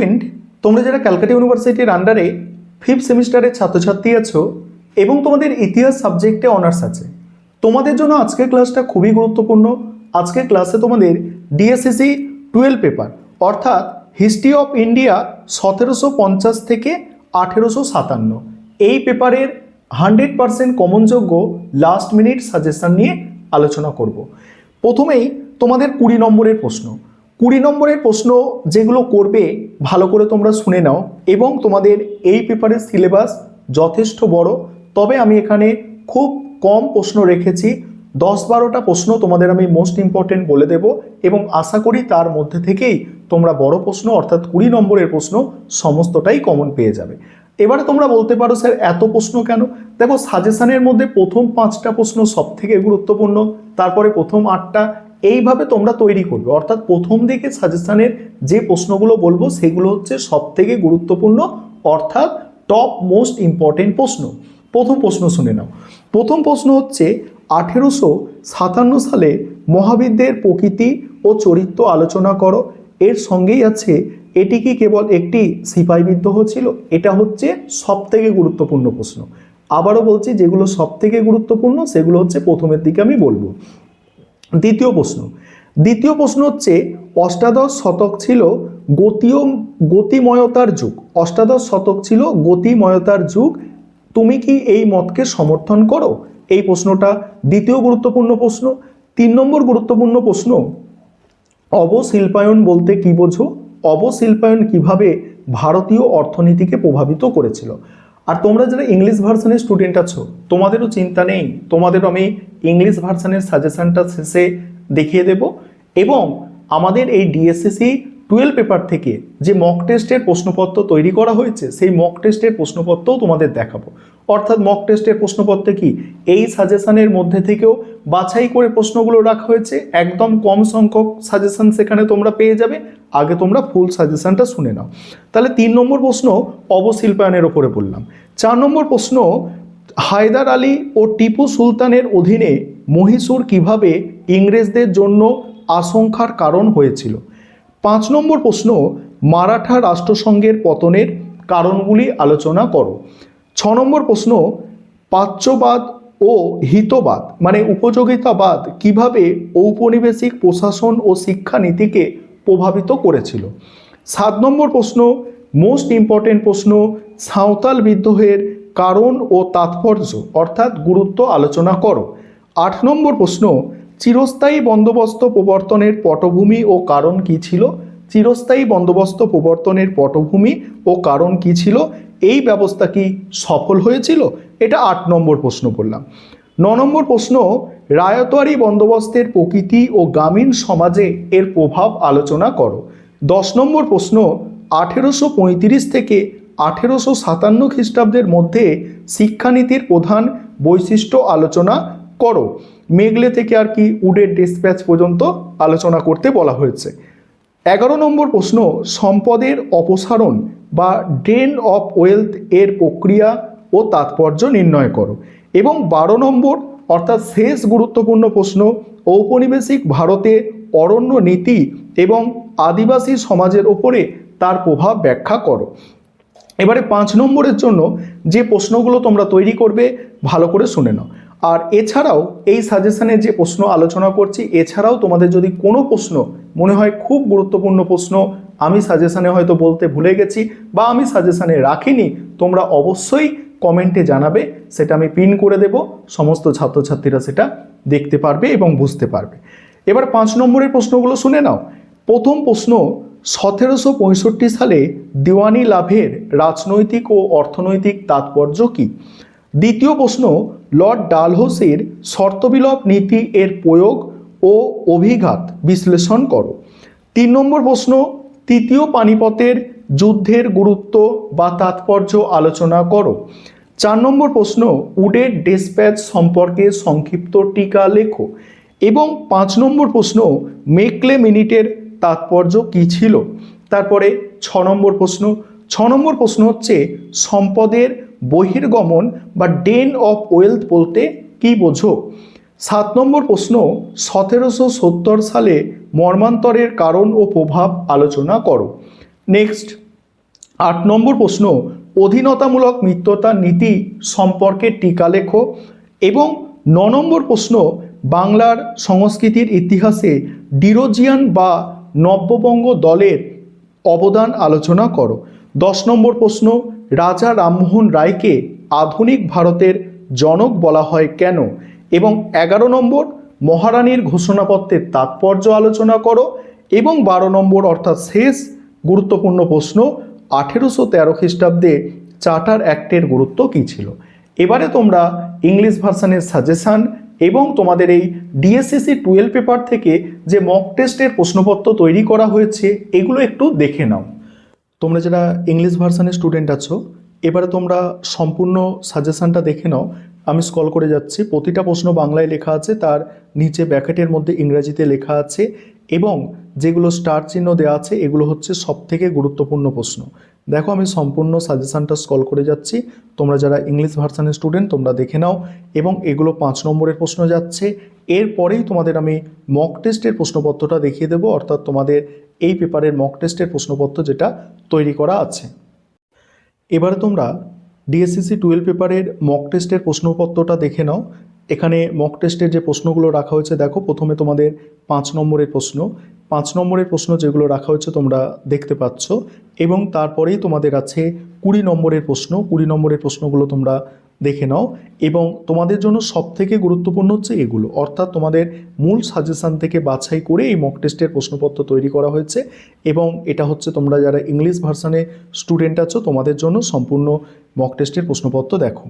Friend, তোমরা যারা ক্যালকাটা ইউনিভার্সিটির আন্ডারে 5th সেমিস্টারের ছাত্রছাত্রী আছো এবং তোমাদের ইতিহাস সাবজেক্টে অনার্স আছে, তোমাদের জন্য আজকের ক্লাসটা খুবই গুরুত্বপূর্ণ। আজকের ক্লাসে তোমাদের ডিএসসিসি 12 পেপার অর্থাৎ হিস্ট্রি অফ ইন্ডিয়া 1750 থেকে 1857 এই পেপারের 100% কমনযোগ্য লাস্ট মিনিট সাজেশন নিয়ে আলোচনা করব। প্রথমেই তোমাদের 20 নম্বরের প্রশ্ন। 20 নম্বরের প্রশ্ন যেগুলো করবে ভালো করে তোমরা শুনে নাও, এবং তোমাদের এই পেপারের সিলেবাস যথেষ্ট বড়, তবে আমি এখানে খুব কম প্রশ্ন রেখেছি। 10-12টা প্রশ্ন তোমাদের আমি মোস্ট ইম্পর্টেন্ট বলে দেব, এবং আশা করি তার মধ্যে থেকেই তোমরা বড় প্রশ্ন অর্থাৎ 20 নম্বরের প্রশ্ন সমস্তটাই কমন পেয়ে যাবে। এবারে তোমরা বলতে পারো স্যার এত প্রশ্ন কেন? দেখো, সাজেশনের মধ্যে প্রথম 5টা প্রশ্ন সব থেকে গুরুত্বপূর্ণ, তারপরে প্রথম 8টা, এইভাবে তোমরা তৈরি করবে। অর্থাৎ প্রথম দিকে সাজেশনের যে প্রশ্নগুলো বলবো সেগুলো হচ্ছে সব থেকে গুরুত্বপূর্ণ, অর্থাৎ টপ মোস্ট ইম্পর্টেন্ট প্রশ্ন। প্রথম প্রশ্ন শুনে নাও। প্রথম প্রশ্ন হচ্ছে 1857 সালে মহাবিদ্যের প্রকৃতি ও চরিত্র আলোচনা করো। এর সঙ্গেই আছে এটি কি কেবল একটি সিপাহী বিদ্রোহ ছিল? এটা হচ্ছে সব থেকে গুরুত্বপূর্ণ প্রশ্ন। আবারও বলছি, যেগুলো সব থেকে গুরুত্বপূর্ণ সেগুলো হচ্ছে প্রথমের দিকে আমি বলবো। দ্বিতীয় প্রশ্ন হচ্ছে অষ্টাদশ শতক ছিল গতিময়তার যুগ। অষ্টাদশ শতক ছিল গতিময়তার যুগ, তুমি কি এই মতকে সমর্থন করো? এই প্রশ্নটা দ্বিতীয় গুরুত্বপূর্ণ প্রশ্ন। 3 নম্বর গুরুত্বপূর্ণ প্রশ্ন, অবশিল্পায়ন বলতে কি বোঝো? অবশিল্পায়ন কিভাবে ভারতীয় অর্থনীতিকে প্রভাবিত করেছিল? আর তোমরা যারা ইংলিশ ভার্সনের স্টুডেন্ট আছো, তোমাদেরও চিন্তা নেই, তোমাদেরও আমি ইংলিশ ভার্সনের সাজেশনটা শেষে দেখিয়ে দেব, এবং আমাদের এই ডিএসসিসি 12 পেপার থেকে যে মক টেস্টের প্রশ্নপত্র তৈরি করা হয়েছে সেই মক টেস্টের প্রশ্নপত্রও তোমাদের দেখাবো। অর্থাৎ মক টেস্টের প্রশ্নপত্রে কি এই সাজেশনের মধ্যে থেকেও বাছাই করে প্রশ্নগুলো রাখা হয়েছে, একদম কম সংখ্যক সাজেশন সেখানে তোমরা পেয়ে যাবে। আগে তোমরা ফুল সাজেশনটা শুনে নাও। তাহলে 3 নম্বর প্রশ্ন অবশিল্পায়নের ওপরে বললাম। 4 নম্বর প্রশ্ন, হায়দার আলী ও টিপু সুলতানের অধীনে মহীশূর কিভাবে ইংরেজদের জন্য আশঙ্কার কারণ হয়েছিল? 5 নম্বর প্রশ্ন, মারাঠা রাষ্ট্রসংঘের পতনের কারণগুলি আলোচনা করো। 6 নম্বর প্রশ্ন, প্রাচ্যবাদ ও হিতবাদ মানে উপযোগিতাবাদ কিভাবে ঔপনিবেশিক প্রশাসন ও শিক্ষানীতিকে প্রভাবিত করেছিল? 7 নম্বর প্রশ্ন, মোস্ট ইম্পর্টেন্ট প্রশ্ন, সাঁওতাল বিদ্রোহের কারণ ও তাৎপর্য অর্থাৎ গুরুত্ব আলোচনা করো। 8 নম্বর প্রশ্ন, চিরস্থায়ী বন্দোবস্ত প্রবর্তনের পটভূমি ও কারণ কি ছিল? চিরস্থায়ী বন্দোবস্ত প্রবর্তনের পটভূমি ও কারণ কি ছিল? এই ব্যবস্থা কি সফল হয়েছিল? এটা 8 নম্বর প্রশ্ন বললাম। 9 নম্বর প্রশ্ন, রায়তওয়ারি বন্দোবস্তের প্রকৃতি ও গ্রামীণ সমাজে এর প্রভাব আলোচনা করো। 10 নম্বর প্রশ্ন, 1835 থেকে 1857 খ্রিস্টাব্দের মধ্যে শিক্ষানীতির প্রধান বৈশিষ্ট্য আলোচনা করো। মেঘলে থেকে আর কি উডের ডিসপ্যাচ পর্যন্ত আলোচনা করতে বলা হয়েছে। 11 নম্বর প্রশ্ন, সম্পদের অপসারণ বা ড্রেন অফ ওয়েলথ এর প্রক্রিয়া ও তাৎপর্য নির্ণয় করো। এবং 12 নম্বর অর্থাৎ শেষ গুরুত্বপূর্ণ প্রশ্ন, ঔপনিবেশিক ভারতে অরণ্য নীতি এবং আদিবাসী সমাজের ওপরে তার প্রভাব ব্যাখ্যা করো। এবারে 5 নম্বরের জন্য যে প্রশ্নগুলো তোমরা তৈরি করবে ভালো করে শুনে নাও। আর এছাড়াও এই সাজেশনে যে প্রশ্ন আলোচনা করছি, এছাড়াও তোমাদের যদি কোনো প্রশ্ন মনে হয় খুব গুরুত্বপূর্ণ প্রশ্ন, আমি সাজেশনে হয়তো বলতে ভুলে গেছি বা আমি সাজেশনে রাখিনি, তোমরা অবশ্যই কমেন্টে জানাবে, সেটা আমি পিন করে দেব, সমস্ত ছাত্রছাত্রীরা সেটা দেখতে পারবে এবং বুঝতে পারবে। এবার 5 নম্বরের প্রশ্নগুলো শুনে নাও। প্রথম প্রশ্ন, 1765 সালে দিওয়ানি লাভের রাজনৈতিক ও অর্থনৈতিক তাৎপর্য কী? দ্বিতীয় প্রশ্ন, লর্ড ডালহৌসির শর্তবিলোপ নীতি এর প্রয়োগ ও অভিঘাত বিশ্লেষণ করো। 3 নম্বর প্রশ্ন, তৃতীয় পানিপথের যুদ্ধের গুরুত্ব বা তাৎপর্য আলোচনা করো। 4 নম্বর প্রশ্ন, উডের ডিসপ্যাচ সম্পর্কে সংক্ষিপ্ত টিকা লেখো। এবং 5 নম্বর প্রশ্ন, মেকলে মিনিটের তাৎপর্য কী ছিল? তারপরে 6 নম্বর প্রশ্ন। 6 নম্বর প্রশ্ন হচ্ছে সম্পদের বহির্গমন বা ড্রেন অফ ওয়েলথ বলতে কি বোঝো? 7 নম্বর প্রশ্ন, 1770 সালে মর্মান্তরের কারণ ও প্রভাব আলোচনা করো। নেক্সট 8 নম্বর প্রশ্ন, অধীনতামূলক মিত্রতার নীতি সম্পর্কে টিকা লেখো। এবং 9 নম্বর প্রশ্ন, বাংলার সংস্কৃতির ইতিহাসে ডিরোজিয়ান বা নব্যবঙ্গ দলের অবদান আলোচনা করো। 10 নম্বর প্রশ্ন, রাজা রামমোহন রায়কে আধুনিক ভারতের জনক বলা হয় কেন? এবং 11 নম্বর, মহারানীর ঘোষণাপত্রের তাৎপর্য আলোচনা করো। এবং 12 নম্বর অর্থাৎ শেষ গুরুত্বপূর্ণ প্রশ্ন, 1813 খ্রিস্টাব্দে চার্টার অ্যাক্টের গুরুত্ব কী ছিল? এবারে তোমরা ইংলিশ ভার্সানের সাজেশান এবং তোমাদের এই ডিএসসিসি 12 পেপার থেকে যে মক টেস্টের প্রশ্নপত্র তৈরি করা হয়েছে এগুলো একটু দেখে নাও। তোমরা যারা ইংলিশ ভার্সানের স্টুডেন্ট আছো, এবারে তোমরা সম্পূর্ণ সাজেশানটা দেখে নাও। আমি স্ক্রল করে যাচ্ছি, প্রতিটা প্রশ্ন বাংলায় লেখা আছে, তার নিচে ব্র্যাকেটের মধ্যে ইংরেজিতে লেখা আছে, এবং যেগুলো স্টার চিহ্ন দেওয়া আছে এগুলো হচ্ছে সবথেকে গুরুত্বপূর্ণ প্রশ্ন। দেখো আমি সম্পূর্ণ সাজেশানটা স্ক্রল করে যাচ্ছি, তোমরা যারা ইংলিশ ভার্সানের স্টুডেন্ট তোমরা দেখে নাও। এবং এগুলো 5 নম্বরের প্রশ্ন যাচ্ছে। এরপরেই তোমাদের আমি মক টেস্টের প্রশ্নপত্রটা দেখিয়ে দেবো, অর্থাৎ তোমাদের এই পেপারের মক টেস্টের প্রশ্নপত্র যেটা তৈরি করা আছে। এবারে তোমরা ডিএসসিসি 12 পেপারের মক টেস্টের প্রশ্নপত্রটা দেখে নাও। এখানে মক টেস্টের যে প্রশ্নগুলো রাখা হয়েছে দেখো, প্রথমে তোমাদের 5 নম্বরের প্রশ্ন, 5 নম্বরের প্রশ্ন যেগুলো রাখা হয়েছে তোমরা দেখতে পাচ্ছ। এবং তারপরেই তোমাদের আছে 20 নম্বরের প্রশ্ন, 20 নম্বরের প্রশ্নগুলো তোমরা দেখে নাও। এবং তোমাদের জন্য সবথেকে গুরুত্বপূর্ণ হচ্ছে এগুলো, অর্থাৎ তোমাদের মূল সাজেশান থেকে বাছাই করে এই মক টেস্টের প্রশ্নপত্র তৈরি করা হয়েছে। এবং এটা হচ্ছে তোমরা যারা ইংলিশ ভার্সানে স্টুডেন্ট আছো তোমাদের জন্য সম্পূর্ণ মক টেস্টের প্রশ্নপত্র দেখো।